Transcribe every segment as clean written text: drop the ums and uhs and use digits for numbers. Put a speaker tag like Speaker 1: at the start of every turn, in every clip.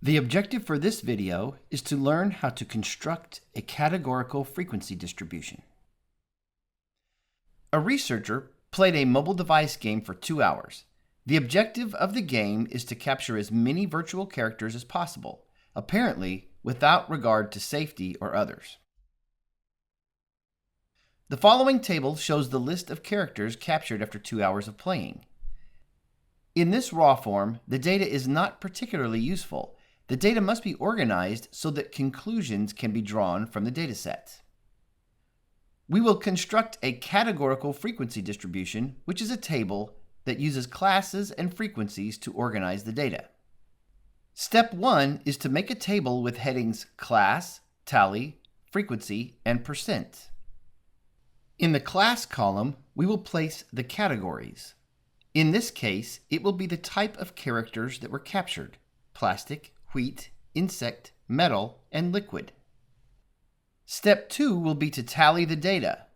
Speaker 1: The objective for this video is to learn how to construct a categorical frequency distribution. A researcher played a mobile device game for 2 hours. The objective of the game is to capture as many virtual characters as possible, apparently without regard to safety or others. The following table shows the list of characters captured after 2 hours of playing. In this raw form, the data is not particularly useful. The data must be organized so that conclusions can be drawn from the dataset. We will construct a categorical frequency distribution, which is a table that uses classes and frequencies to organize the data. Step 1 is to make a table with headings class, tally, frequency, and percent. In the class column, we will place the categories. In this case, it will be the type of characters that were captured: plastic, wheat, insect, metal, and liquid. Step 2 will be to tally the data.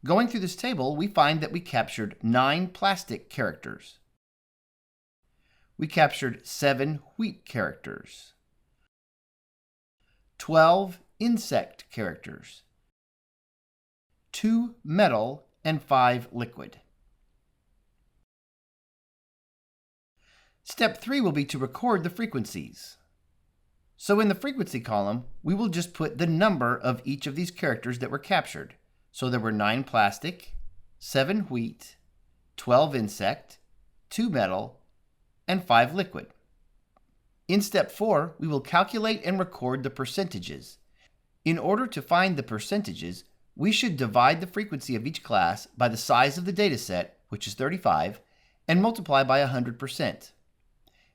Speaker 1: Going through this table, we find that we captured 9 plastic characters. We captured 7 wheat characters, 12 insect characters, 2 metal, and 5 liquid. Step 3 will be to record the frequencies. So in the frequency column, we will just put the number of each of these characters that were captured. So there were 9 plastic, 7 wheat, 12 insect, 2 metal, and 5 liquid. In step 4, we will calculate and record the percentages. In order to find the percentages, we should divide the frequency of each class by the size of the dataset, which is 35, and multiply by 100%.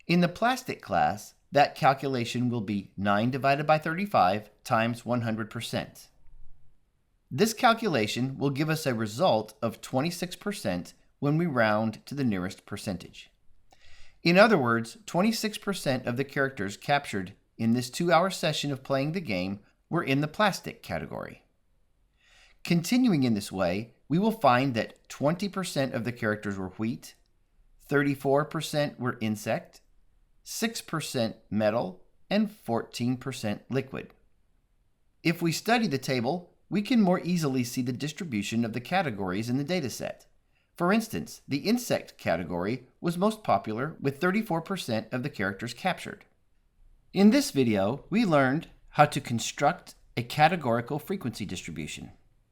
Speaker 1: In the plastic class, that calculation will be 9 divided by 35 times 100%. This calculation will give us a result of 26% when we round to the nearest percentage. In other words, 26% of the characters captured in this 2-hour session of playing the game were in the plastic category. Continuing in this way, we will find that 20% of the characters were wheat, 34% were insect, 6% metal, and 14% liquid. If we study the table, we can more easily see the distribution of the categories in the dataset. For instance, the insect category was most popular with 34% of the characters captured. In this video, we learned how to construct a categorical frequency distribution.